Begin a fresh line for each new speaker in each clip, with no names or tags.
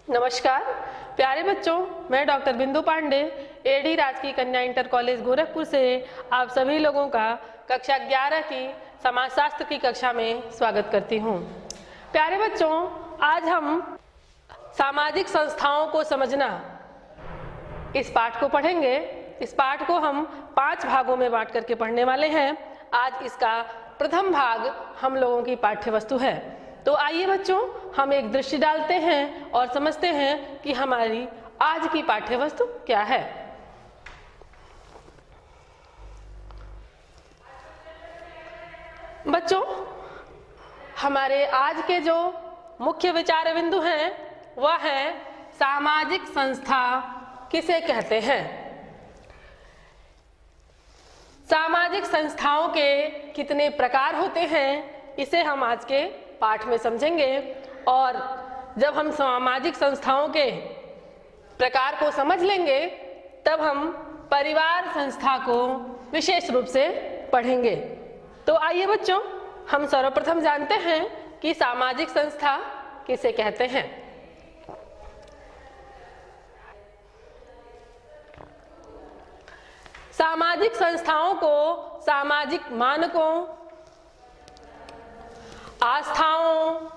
नमस्कार प्यारे बच्चों, मैं डॉक्टर बिंदु पांडे एडी राजकीय कन्या इंटर कॉलेज गोरखपुर से आप सभी लोगों का कक्षा 11 की समाजशास्त्र की कक्षा में स्वागत करती हूँ। प्यारे बच्चों, आज हम सामाजिक संस्थाओं को समझना इस पाठ को पढ़ेंगे। इस पाठ को हम 5 भागों में बांट करके पढ़ने वाले हैं। आज इसका प्रथम भाग हम लोगों की पाठ्य वस्तु है। तो आइए बच्चों, हम एक दृष्टि डालते हैं और समझते हैं कि हमारी आज की पाठ्य वस्तु क्या है। बच्चों, हमारे आज के जो मुख्य विचार बिंदु हैं वह है सामाजिक संस्था किसे कहते हैं। सामाजिक संस्थाओं के कितने प्रकार होते हैं, इसे हम आज के पाठ में समझेंगे। और जब हम सामाजिक संस्थाओं के प्रकार को समझ लेंगे तब हम परिवार संस्था को विशेष रूप से पढ़ेंगे। तो आइए बच्चों, हम सर्वप्रथम जानते हैं कि सामाजिक संस्था किसे कहते हैं। सामाजिक संस्थाओं को सामाजिक मानकों, आस्थाओं,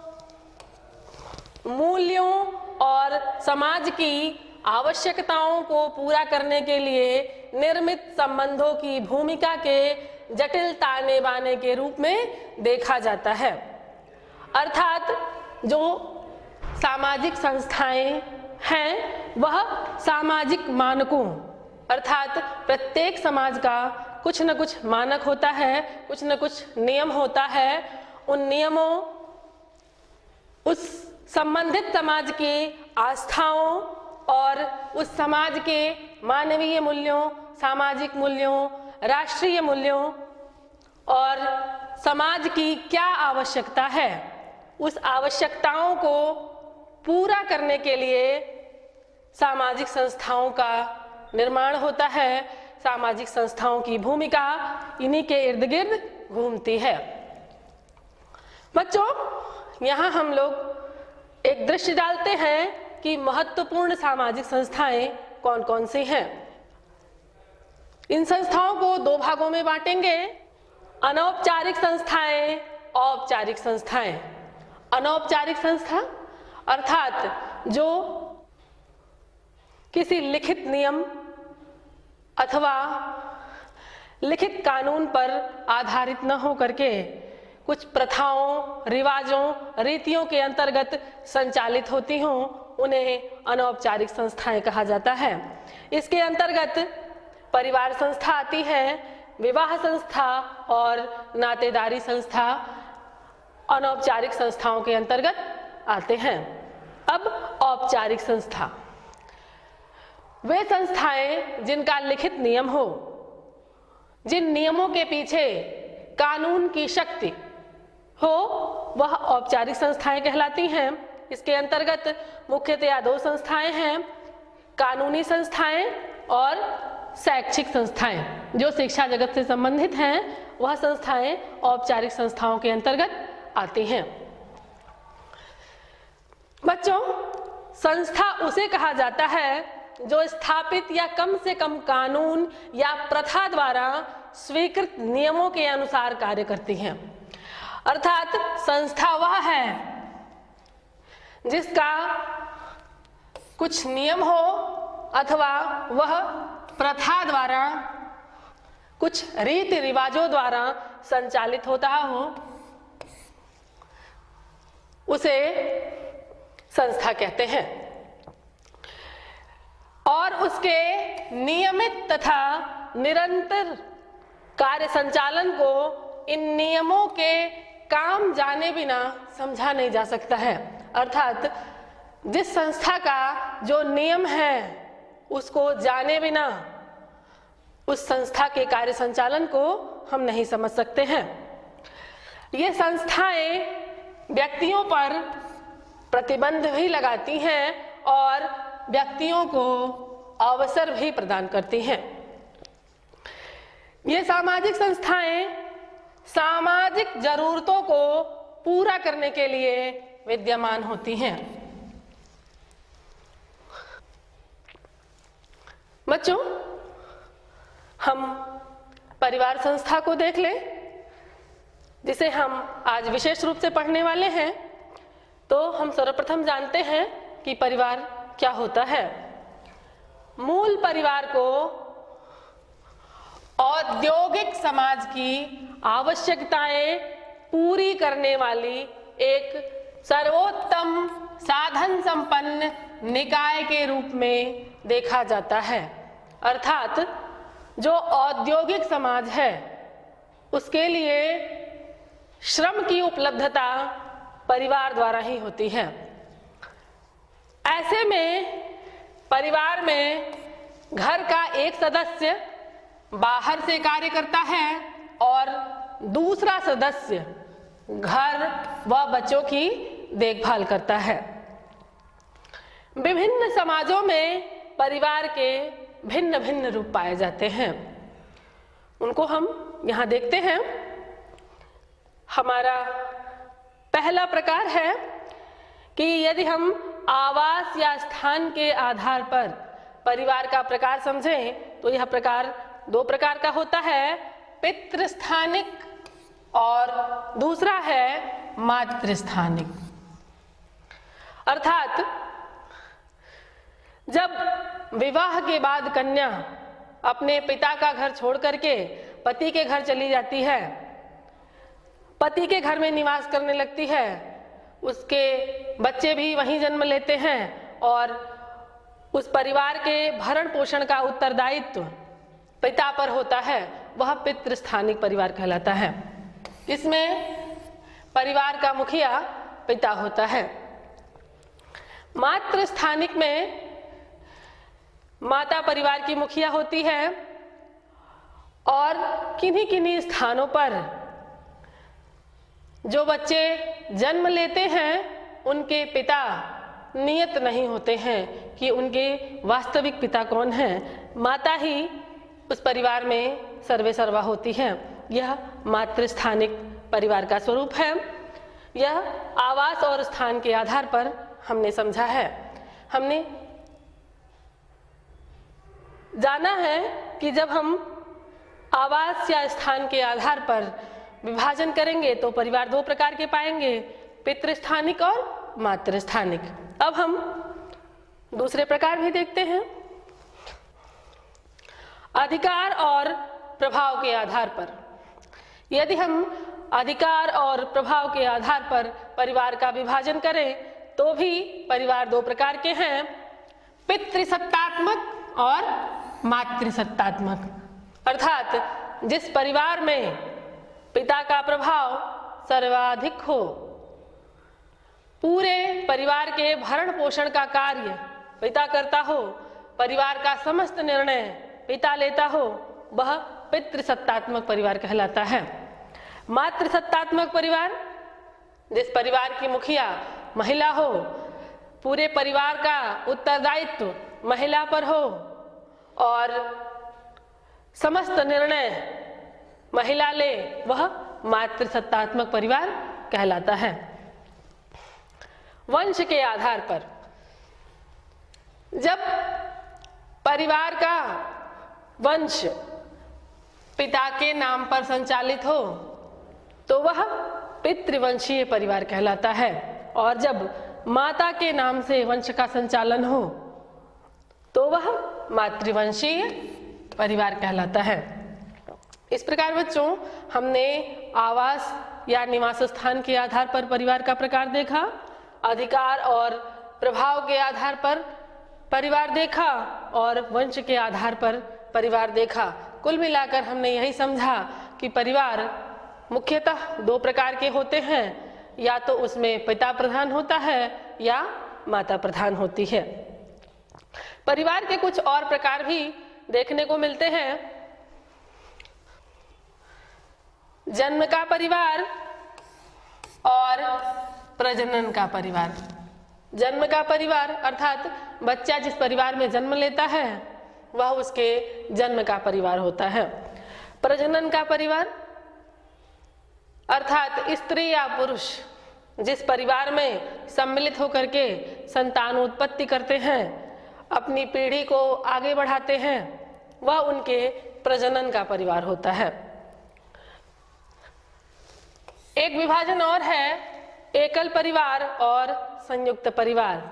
मूल्यों और समाज की आवश्यकताओं को पूरा करने के लिए निर्मित संबंधों की भूमिका के जटिल ताने बाने के रूप में देखा जाता है। अर्थात जो सामाजिक संस्थाएं हैं वह सामाजिक मानकों, अर्थात प्रत्येक समाज का कुछ न कुछ मानक होता है, कुछ न कुछ नियम होता है। उन नियमों, उस संबंधित समाज की आस्थाओं और उस समाज के मानवीय मूल्यों, सामाजिक मूल्यों, राष्ट्रीय मूल्यों और समाज की क्या आवश्यकता है, उस आवश्यकताओं को पूरा करने के लिए सामाजिक संस्थाओं का निर्माण होता है। सामाजिक संस्थाओं की भूमिका इन्हीं के इर्द गिर्द घूमती है। बच्चों, यहाँ हम लोग एक दृष्टि डालते हैं कि महत्वपूर्ण सामाजिक संस्थाएं कौन कौन सी हैं। इन संस्थाओं को 2 भागों में बांटेंगे, अनौपचारिक संस्थाएं, औपचारिक संस्थाएं। अनौपचारिक संस्था अर्थात जो किसी लिखित नियम अथवा लिखित कानून पर आधारित न हो करके कुछ प्रथाओं, रिवाजों, रीतियों के अंतर्गत संचालित होती हों, उन्हें अनौपचारिक संस्थाएं कहा जाता है। इसके अंतर्गत परिवार संस्था आती है, विवाह संस्था और नातेदारी संस्था अनौपचारिक संस्थाओं के अंतर्गत आते हैं। अब औपचारिक संस्था, वे संस्थाएं जिनका लिखित नियम हो, जिन नियमों के पीछे कानून की शक्ति हो, वह औपचारिक संस्थाएं कहलाती हैं। इसके अंतर्गत मुख्यतया 2 संस्थाएं हैं, कानूनी संस्थाएं और शैक्षिक संस्थाएं। जो शिक्षा जगत से संबंधित हैं वह संस्थाएं औपचारिक संस्थाओं के अंतर्गत आती हैं। बच्चों, संस्था उसे कहा जाता है जो स्थापित या कम से कम कानून या प्रथा द्वारा स्वीकृत नियमों के अनुसार कार्य करती हैं। अर्थात संस्था वह है जिसका कुछ नियम हो अथवा वह प्रथा द्वारा, कुछ रीति रिवाजों द्वारा संचालित होता हो, उसे संस्था कहते हैं। और उसके नियमित तथा निरंतर कार्य संचालन को इन नियमों के काम जाने बिना समझा नहीं जा सकता है। अर्थात जिस संस्था का जो नियम है उसको जाने बिना उस संस्था के कार्य संचालन को हम नहीं समझ सकते हैं। ये संस्थाएं व्यक्तियों पर प्रतिबंध भी लगाती हैं और व्यक्तियों को अवसर भी प्रदान करती हैं। ये सामाजिक संस्थाएं सामाजिक जरूरतों को पूरा करने के लिए विद्यमान होती हैं। बच्चों, हम परिवार संस्था को देख लें, जिसे हम आज विशेष रूप से पढ़ने वाले हैं। तो हम सर्वप्रथम जानते हैं कि परिवार क्या होता है। मूल परिवार को औद्योगिक समाज की आवश्यकताएं पूरी करने वाली एक सर्वोत्तम साधन संपन्न निकाय के रूप में देखा जाता है। अर्थात जो औद्योगिक समाज है उसके लिए श्रम की उपलब्धता परिवार द्वारा ही होती है। ऐसे में परिवार में घर का एक सदस्य बाहर से कार्य करता है और दूसरा सदस्य घर व बच्चों की देखभाल करता है। विभिन्न समाजों में परिवार के भिन्न भिन्न रूप पाए जाते हैं। उनको हम यहाँ देखते हैं। हमारा पहला प्रकार है कि यदि हम आवास या स्थान के आधार पर परिवार का प्रकार समझें तो यह प्रकार दो प्रकार का होता है, पितृस्थानिक और दूसरा है मातृस्थानिक। अर्थात जब विवाह के बाद कन्या अपने पिता का घर छोड़ करके पति के घर चली जाती है, पति के घर में निवास करने लगती है, उसके बच्चे भी वहीं जन्म लेते हैं और उस परिवार के भरण पोषण का उत्तरदायित्व पिता पर होता है, वह पितृस्थानिक परिवार कहलाता है। इसमें परिवार का मुखिया पिता होता है। मातृस्थानिक में माता परिवार की मुखिया होती है और किन्हीं किन्हीं स्थानों पर जो बच्चे जन्म लेते हैं उनके पिता नियत नहीं होते हैं कि उनके वास्तविक पिता कौन हैं। माता ही उस परिवार में सर्वे सर्वा होती है। यह मातृस्थानिक परिवार का स्वरूप है। यह आवास और स्थान के आधार पर हमने समझा है। हमने जाना है कि जब हम आवास या स्थान के आधार पर विभाजन करेंगे तो परिवार दो प्रकार के पाएंगे, पितृस्थानिक और मातृस्थानिक। अब हम दूसरे प्रकार भी देखते हैं। अधिकार और प्रभाव के आधार पर, यदि हम अधिकार और प्रभाव के आधार पर परिवार का विभाजन करें तो भी परिवार दो प्रकार के हैं, पितृसत्तात्मक और मातृसत्तात्मक। अर्थात जिस परिवार में पिता का प्रभाव सर्वाधिक हो, पूरे परिवार के भरण पोषण का कार्य पिता करता हो, परिवार का समस्त निर्णय पिता लेता हो, वह पितृसत्तात्मक परिवार कहलाता है। मातृसत्तात्मक परिवार, जिस परिवार की मुखिया महिला हो, पूरे परिवार का उत्तरदायित्व महिला पर हो और समस्त निर्णय महिला ले, वह मातृसत्तात्मक परिवार कहलाता है। वंश के आधार पर, जब परिवार का वंश पिता के नाम पर संचालित हो तो वह पितृवंशीय परिवार कहलाता है, और जब माता के नाम से वंश का संचालन हो तो वह मातृवंशीय परिवार कहलाता है। इस प्रकार बच्चों, हमने आवास या निवास स्थान के आधार पर परिवार का प्रकार देखा, अधिकार और प्रभाव के आधार पर परिवार देखा और वंश के आधार पर परिवार देखा। कुल मिलाकर हमने यही समझा कि परिवार मुख्यतः दो प्रकार के होते हैं, या तो उसमें पिता प्रधान होता है या माता प्रधान होती है। परिवार के कुछ और प्रकार भी देखने को मिलते हैं। जन्म का परिवार और प्रजनन का परिवार। जन्म का परिवार अर्थात बच्चा जिस परिवार में जन्म लेता है वह उसके जन्म का परिवार होता है। प्रजनन का परिवार अर्थात स्त्री या पुरुष जिस परिवार में सम्मिलित होकर के संतान उत्पत्ति करते हैं, अपनी पीढ़ी को आगे बढ़ाते हैं वह उनके प्रजनन का परिवार होता है। एक विभाजन और है एकल परिवार और संयुक्त परिवार।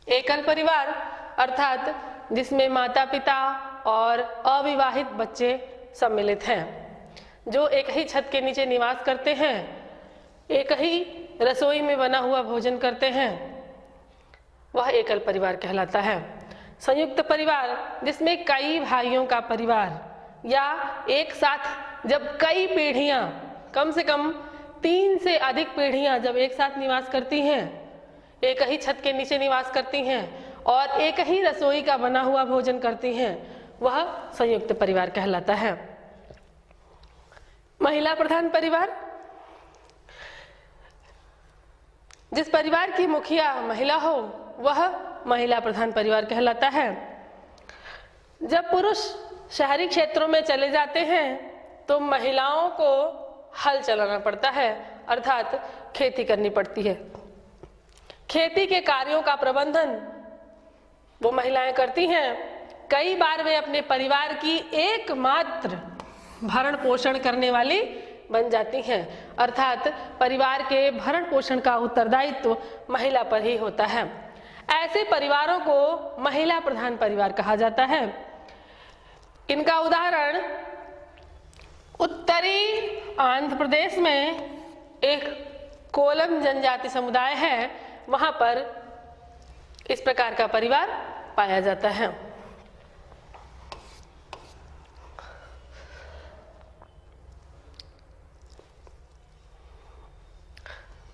एकल परिवार अर्थात जिसमें माता पिता और अविवाहित बच्चे सम्मिलित हैं, जो एक ही छत के नीचे निवास करते हैं, एक ही रसोई में बना हुआ भोजन करते हैं, वह एकल परिवार कहलाता है। संयुक्त परिवार जिसमें कई भाइयों का परिवार या एक साथ जब कई पीढ़ियां, कम से कम 3 से अधिक पीढ़ियां जब एक साथ निवास करती हैं, एक ही छत के नीचे निवास करती हैं और एक ही रसोई का बना हुआ भोजन करती हैं, वह संयुक्त परिवार कहलाता है। महिला प्रधान परिवार, जिस परिवार की मुखिया महिला हो वह महिला प्रधान परिवार कहलाता है। जब पुरुष शहरी क्षेत्रों में चले जाते हैं तो महिलाओं को हल चलाना पड़ता है, अर्थात खेती करनी पड़ती है। खेती के कार्यों का प्रबंधन वो महिलाएं करती हैं। कई बार वे अपने परिवार की एकमात्र भरण पोषण करने वाली बन जाती हैं, अर्थात परिवार के भरण पोषण का उत्तरदायित्व महिला पर ही होता है। ऐसे परिवारों को महिला प्रधान परिवार कहा जाता है। इनका उदाहरण उत्तरी आंध्र प्रदेश में एक कोलम जनजाति समुदाय है, वहां पर इस प्रकार का परिवार पाया जाता है।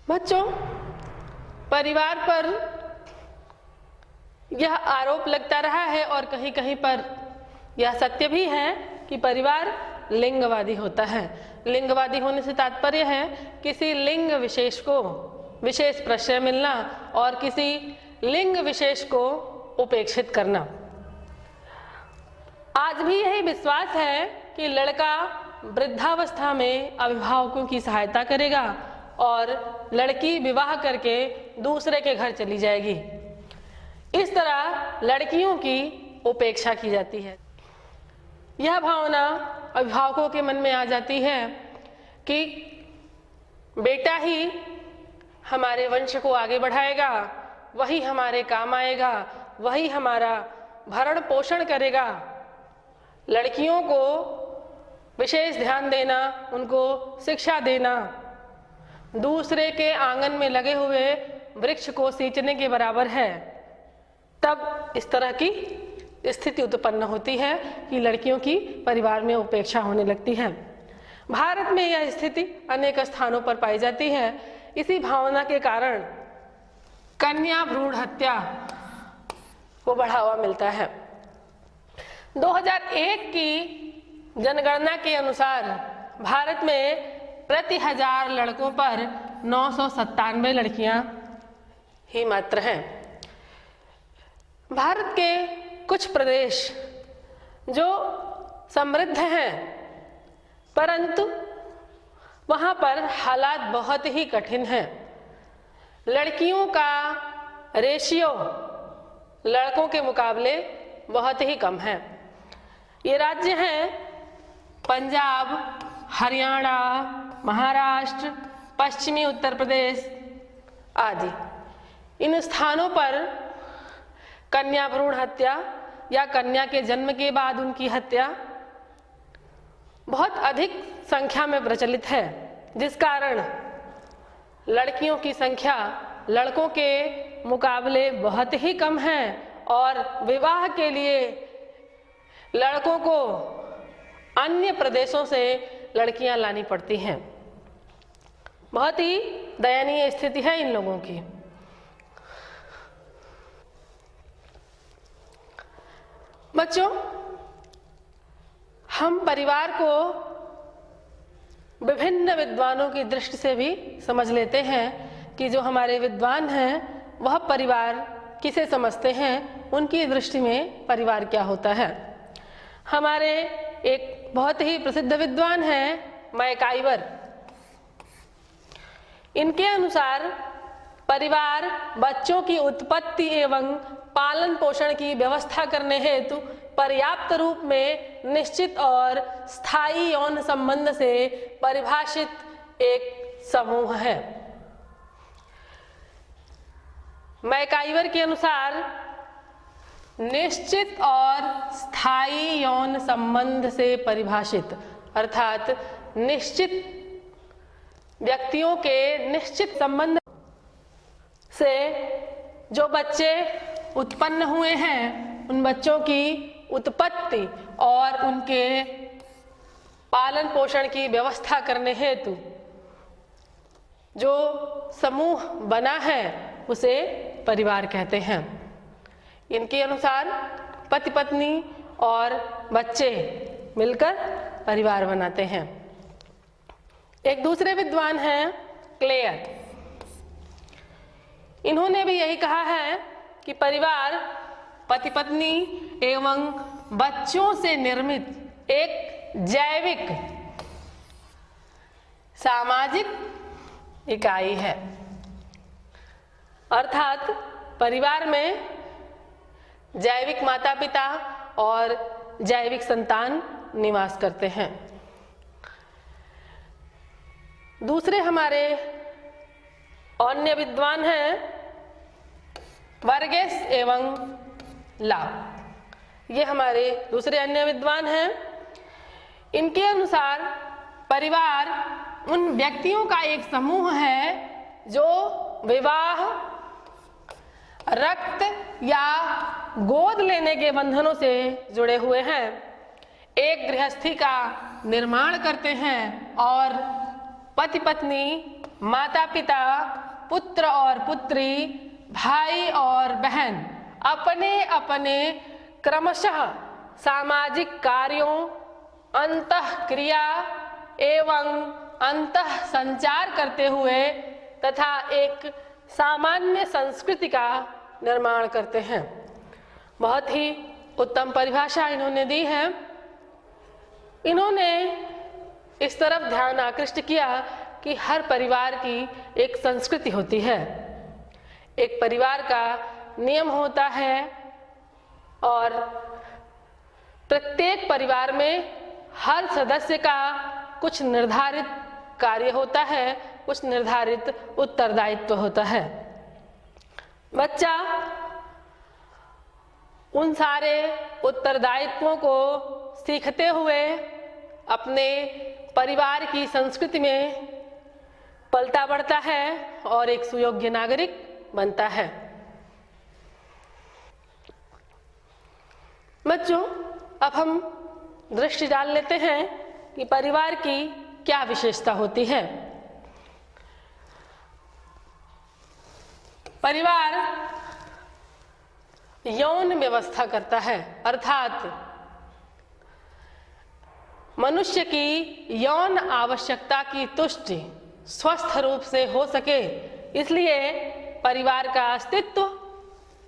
बच्चों, परिवार पर यह आरोप लगता रहा है और कहीं कहीं पर यह सत्य भी है कि परिवार लिंगवादी होता है। लिंगवादी होने से तात्पर्य है किसी लिंग विशेष को विशेष प्रश्रय मिलना और किसी लिंग विशेष को उपेक्षित करना। आज भी यही विश्वास है कि लड़का वृद्धावस्था में अभिभावकों की सहायता करेगा और लड़की विवाह करके दूसरे के घर चली जाएगी। इस तरह लड़कियों की उपेक्षा की जाती है। यह भावना अभिभावकों के मन में आ जाती है कि बेटा ही हमारे वंश को आगे बढ़ाएगा, वही हमारे काम आएगा, वही हमारा भरण पोषण करेगा। लड़कियों को विशेष ध्यान देना, उनको शिक्षा देना, दूसरे के आंगन में लगे हुए वृक्ष को सींचने के बराबर है। तब इस तरह की स्थिति उत्पन्न होती है कि लड़कियों की परिवार में उपेक्षा होने लगती है। भारत में यह स्थिति अनेक स्थानों पर पाई जाती है। इसी भावना के कारण कन्या भ्रूण हत्या को बढ़ावा मिलता है। 2001 की जनगणना के अनुसार भारत में प्रति 1000 लड़कों पर 997 लड़कियां ही मात्र हैं। भारत के कुछ प्रदेश जो समृद्ध हैं, परंतु वहां पर हालात बहुत ही कठिन हैं। लड़कियों का रेशियो लड़कों के मुकाबले बहुत ही कम है। ये राज्य हैं पंजाब, हरियाणा, महाराष्ट्र, पश्चिमी उत्तर प्रदेश आदि। इन स्थानों पर कन्या भ्रूण हत्या या कन्या के जन्म के बाद उनकी हत्या बहुत अधिक संख्या में प्रचलित है, जिस कारण लड़कियों की संख्या लड़कों के मुकाबले बहुत ही कम है और विवाह के लिए लड़कों को अन्य प्रदेशों से लड़कियां लानी पड़ती हैं। बहुत ही दयनीय स्थिति है इन लोगों की। बच्चों, हम परिवार को विभिन्न विद्वानों की दृष्टि से भी समझ लेते हैं कि जो हमारे विद्वान हैं वह परिवार किसे समझते हैं, उनकी दृष्टि में परिवार क्या होता है। हमारे एक बहुत ही प्रसिद्ध विद्वान हैं मैकाइवर। इनके अनुसार परिवार बच्चों की उत्पत्ति एवं पालन पोषण की व्यवस्था करने हेतु पर्याप्त रूप में निश्चित और स्थायी यौन संबंध से परिभाषित एक समूह है। मैकाइवर के अनुसार निश्चित और स्थायी यौन संबंध से परिभाषित अर्थात निश्चित व्यक्तियों के निश्चित संबंध से जो बच्चे उत्पन्न हुए हैं उन बच्चों की उत्पत्ति और उनके पालन पोषण की व्यवस्था करने हेतु जो समूह बना है उसे परिवार कहते हैं। इनके अनुसार पति पत्नी और बच्चे मिलकर परिवार बनाते हैं। एक दूसरे विद्वान हैं क्लेयर, इन्होंने भी यही कहा है कि परिवार पति पत्नी एवं बच्चों से निर्मित एक जैविक सामाजिक इकाई है, अर्थात परिवार में जैविक माता पिता और जैविक संतान निवास करते हैं। दूसरे हमारे अन्य विद्वान हैं वर्गेस एवं लाव, ये हमारे दूसरे अन्य विद्वान हैं। इनके अनुसार परिवार उन व्यक्तियों का एक समूह है जो विवाह, रक्त या गोद लेने के बंधनों से जुड़े हुए हैं, एक गृहस्थी का निर्माण करते हैं और पति पत्नी, माता पिता, पुत्र और पुत्री, भाई और बहन अपने अपने क्रमशः सामाजिक कार्यों, अंतःक्रिया एवं अंतः संचार करते हुए तथा एक सामान्य संस्कृति का निर्माण करते हैं। बहुत ही उत्तम परिभाषा इन्होंने दी है। इन्होंने इस तरफ ध्यान आकृष्ट किया कि हर परिवार की एक संस्कृति होती है, एक परिवार का नियम होता है और प्रत्येक परिवार में हर सदस्य का कुछ निर्धारित कार्य होता है, कुछ निर्धारित उत्तरदायित्व होता है। बच्चा उन सारे उत्तरदायित्वों को सीखते हुए अपने परिवार की संस्कृति में पलता बढ़ता है और एक सुयोग्य नागरिक बनता है। बच्चों, अब हम दृष्टि डाल लेते हैं कि परिवार की क्या विशेषता होती है। परिवार यौन व्यवस्था करता है, अर्थात मनुष्य की यौन आवश्यकता की तुष्टि स्वस्थ रूप से हो सके, इसलिए परिवार का अस्तित्व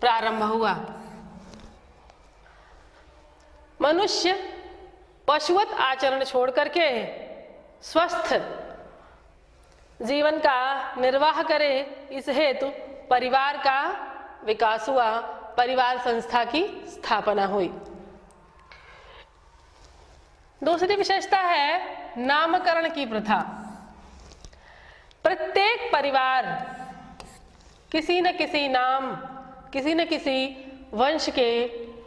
प्रारंभ हुआ। मनुष्य पशुवत आचरण छोड़ करके स्वस्थ जीवन का निर्वाह करे, इस हेतु परिवार का विकास हुआ, परिवार संस्था की स्थापना हुई। दूसरी विशेषता है नामकरण की प्रथा। प्रत्येक परिवार किसी न किसी नाम, किसी न किसी वंश के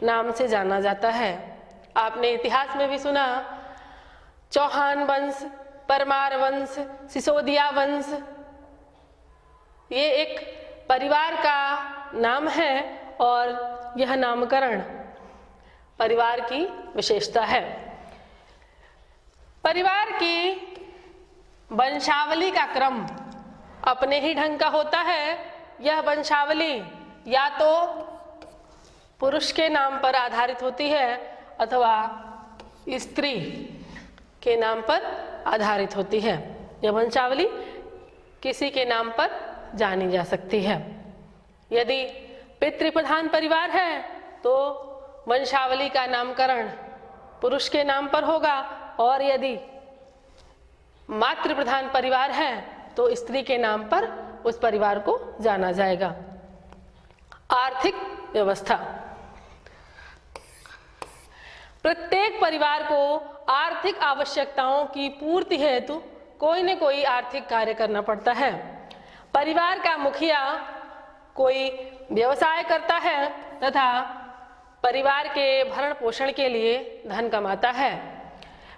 नाम से जाना जाता है। आपने इतिहास में भी सुना, चौहान वंश, परमार वंश, सिसोदिया वंश, ये एक परिवार का नाम है और यह नामकरण परिवार की विशेषता है। परिवार की वंशावली का क्रम अपने ही ढंग का होता है। यह वंशावली या तो पुरुष के नाम पर आधारित होती है अथवा स्त्री के नाम पर आधारित होती है। यह वंशावली किसी के नाम पर जानी जा सकती है। यदि पितृप्रधान परिवार है तो वंशावली का नामकरण पुरुष के नाम पर होगा, और यदि मातृप्रधान परिवार है तो स्त्री के नाम पर उस परिवार को जाना जाएगा। आर्थिक व्यवस्था। प्रत्येक परिवार को आर्थिक आवश्यकताओं की पूर्ति हेतु कोई न कोई आर्थिक कार्य करना पड़ता है। परिवार का मुखिया कोई व्यवसाय करता है तथा परिवार के भरण पोषण के लिए धन कमाता है।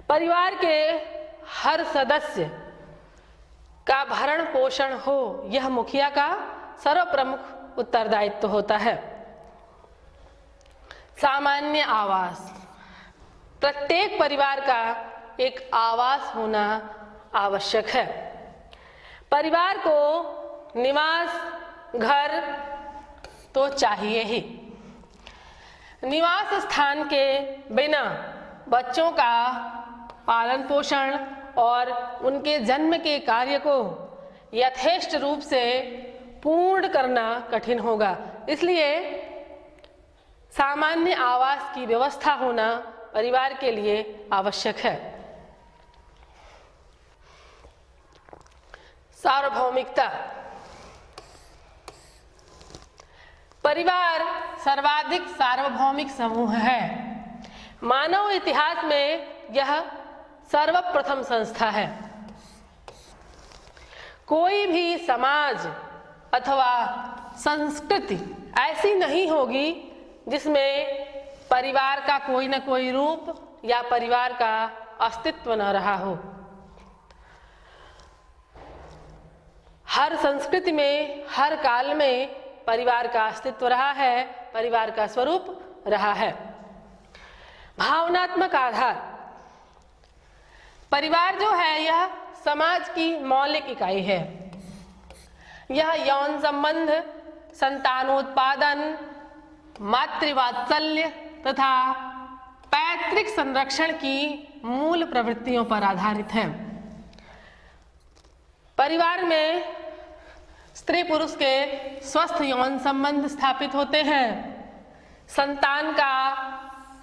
परिवार के हर सदस्य का भरण पोषण हो, यह मुखिया का सर्वप्रमुख उत्तरदायित्व होता है। सामान्य आवास। प्रत्येक परिवार का एक आवास होना आवश्यक है। परिवार को निवास घर तो चाहिए ही। निवास स्थान के बिना बच्चों का पालन पोषण और उनके जन्म के कार्य को यथेष्ट रूप से पूर्ण करना कठिन होगा। इसलिए सामान्य आवास की व्यवस्था होना परिवार के लिए आवश्यक है। सार्वभौमिकता। परिवार सर्वाधिक सार्वभौमिक समूह है। मानव इतिहास में यह सर्वप्रथम संस्था है। कोई भी समाज अथवा संस्कृति ऐसी नहीं होगी जिसमें परिवार का कोई न कोई रूप या परिवार का अस्तित्व न रहा हो। हर संस्कृति में, हर काल में परिवार का अस्तित्व रहा है, परिवार का स्वरूप रहा है। भावनात्मक आधार। परिवार जो है यह समाज की मौलिक इकाई है। यह यौन संबंध, संतानोत्पादन, मातृवात्सल्य तथा पैतृक संरक्षण की मूल प्रवृत्तियों पर आधारित है। परिवार में स्त्री पुरुष के स्वस्थ यौन संबंध स्थापित होते हैं। संतान का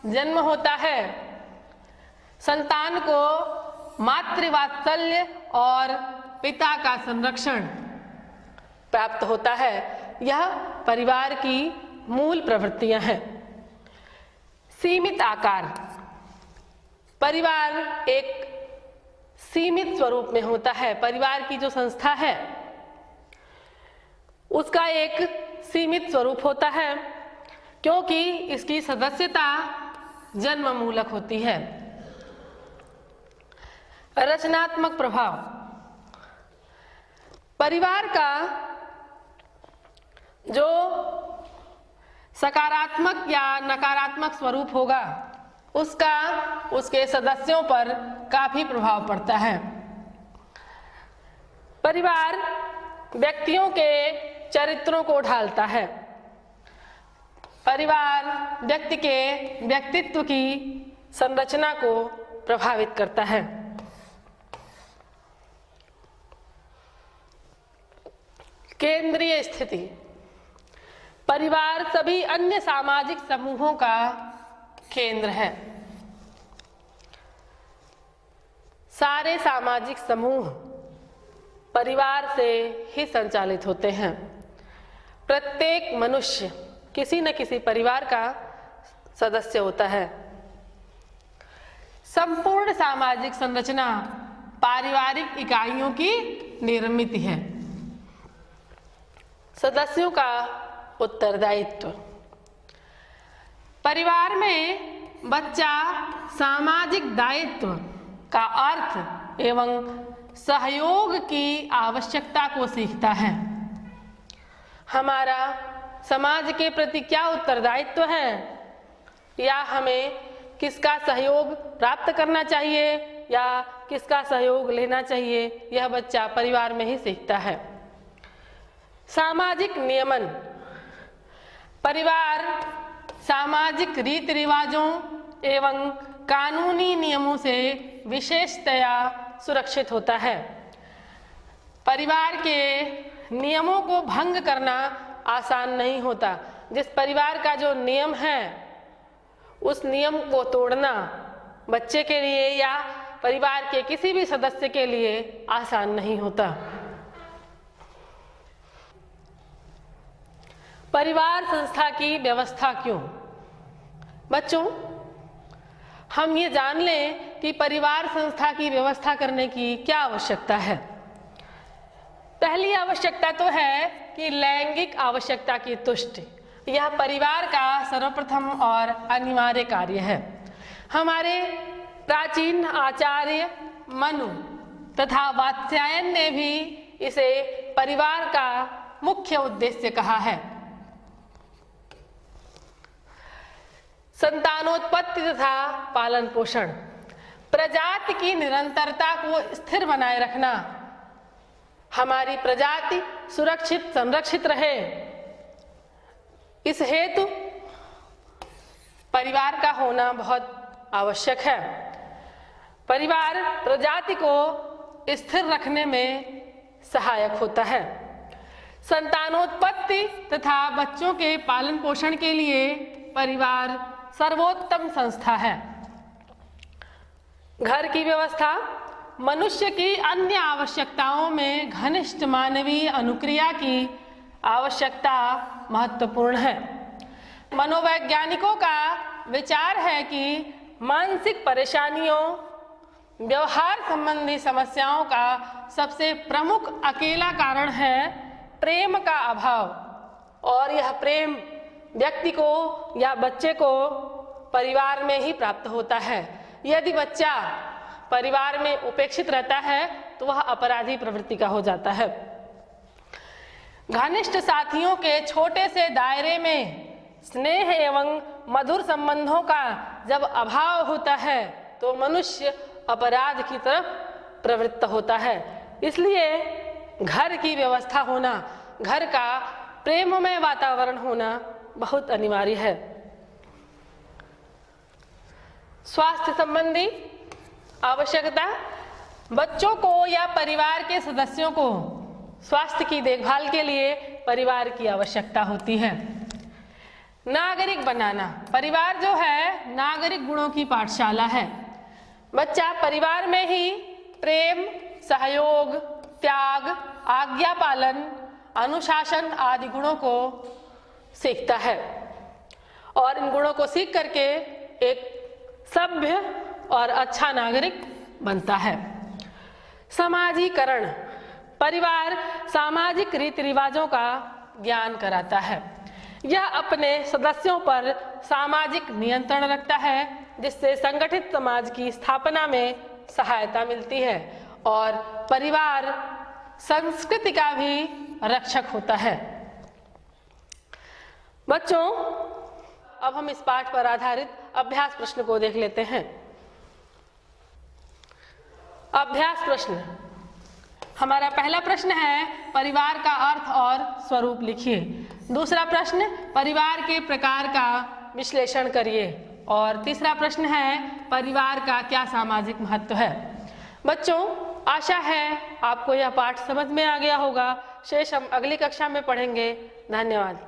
जन्म होता है। संतान को मातृवात्सल्य और पिता का संरक्षण प्राप्त होता है। यह परिवार की मूल प्रवृत्तियां हैं। सीमित आकार। परिवार एक सीमित स्वरूप में होता है। परिवार की जो संस्था है उसका एक सीमित स्वरूप होता है, क्योंकि इसकी सदस्यता जन्म मूलक होती है। रचनात्मक प्रभाव। परिवार का जो सकारात्मक या नकारात्मक स्वरूप होगा उसका उसके सदस्यों पर काफी प्रभाव पड़ता है। परिवार व्यक्तियों के चरित्रों को ढालता है। परिवार व्यक्ति के व्यक्तित्व की संरचना को प्रभावित करता है। केंद्रीय स्थिति। परिवार सभी अन्य सामाजिक समूहों का केंद्र है। सारे सामाजिक समूह परिवार से ही संचालित होते हैं। प्रत्येक मनुष्य किसी न किसी परिवार का सदस्य होता है। संपूर्ण सामाजिक संरचना पारिवारिक इकाइयों की निर्मित है। सदस्यों का उत्तरदायित्व। परिवार में बच्चा सामाजिक दायित्व का अर्थ एवं सहयोग की आवश्यकता को सीखता है। हमारा समाज के प्रति क्या उत्तरदायित्व है, या हमें किसका सहयोग प्राप्त करना चाहिए या किसका सहयोग लेना चाहिए, यह बच्चा परिवार में ही सीखता है। सामाजिक नियमन। परिवार सामाजिक रीति रिवाजों एवं कानूनी नियमों से विशेषतया सुरक्षित होता है। परिवार के नियमों को भंग करना आसान नहीं होता। जिस परिवार का जो नियम है उस नियम को तोड़ना बच्चे के लिए या परिवार के किसी भी सदस्य के लिए आसान नहीं होता। परिवार संस्था की व्यवस्था क्यों? बच्चों, हम ये जान लें कि परिवार संस्था की व्यवस्था करने की क्या आवश्यकता है। पहली आवश्यकता तो है कि लैंगिक आवश्यकता की तुष्टि। यह परिवार का सर्वप्रथम और अनिवार्य कार्य है। हमारे प्राचीन आचार्य मनु तथा वात्स्यायन ने भी इसे परिवार का मुख्य उद्देश्य कहा है। संतानोत्पत्ति तथा पालन पोषण, प्रजाति की निरंतरता को स्थिर बनाए रखना, हमारी प्रजाति सुरक्षित संरक्षित रहे, इस हेतु परिवार का होना बहुत आवश्यक है। परिवार प्रजाति को स्थिर रखने में सहायक होता है। संतानोत्पत्ति तथा बच्चों के पालन पोषण के लिए परिवार सर्वोत्तम संस्था है। घर की व्यवस्था मनुष्य की अन्य आवश्यकताओं में घनिष्ठ मानवीय अनुक्रिया की आवश्यकता महत्वपूर्ण है। मनोवैज्ञानिकों का विचार है कि मानसिक परेशानियों, व्यवहार संबंधी समस्याओं का सबसे प्रमुख अकेला कारण है प्रेम का अभाव, और यह प्रेम व्यक्ति को या बच्चे को परिवार में ही प्राप्त होता है। यदि बच्चा परिवार में उपेक्षित रहता है तो वह अपराधी प्रवृत्ति का हो जाता है। घनिष्ठ साथियों के छोटे से दायरे में स्नेह एवं मधुर संबंधों का जब अभाव होता है तो मनुष्य अपराध की तरफ प्रवृत्त होता है। इसलिए घर की व्यवस्था होना, घर का प्रेममय वातावरण होना बहुत अनिवार्य है। स्वास्थ्य संबंधी आवश्यकता, बच्चों को या परिवार के सदस्यों को स्वास्थ्य की देखभाल के लिए परिवार की आवश्यकता होती है। नागरिक बनाना, परिवार जो है नागरिक गुणों की पाठशाला है। बच्चा परिवार में ही प्रेम, सहयोग, त्याग, आज्ञा पालन, अनुशासन आदि गुणों को सीखता है और इन गुणों को सीख करके एक सभ्य और अच्छा नागरिक बनता है। समाजीकरण, परिवार सामाजिक रीति रिवाजों का ज्ञान कराता है। यह अपने सदस्यों पर सामाजिक नियंत्रण रखता है, जिससे संगठित समाज की स्थापना में सहायता मिलती है और परिवार संस्कृति का भी रक्षक होता है। बच्चों, अब हम इस पाठ पर आधारित अभ्यास प्रश्न को देख लेते हैं। अभ्यास प्रश्न, हमारा पहला प्रश्न है परिवार का अर्थ और स्वरूप लिखिए। दूसरा प्रश्न, परिवार के प्रकार का विश्लेषण करिए। और तीसरा प्रश्न है परिवार का क्या सामाजिक महत्व है। बच्चों, आशा है आपको यह पाठ समझ में आ गया होगा। शेष हम अगली कक्षा में पढ़ेंगे। धन्यवाद।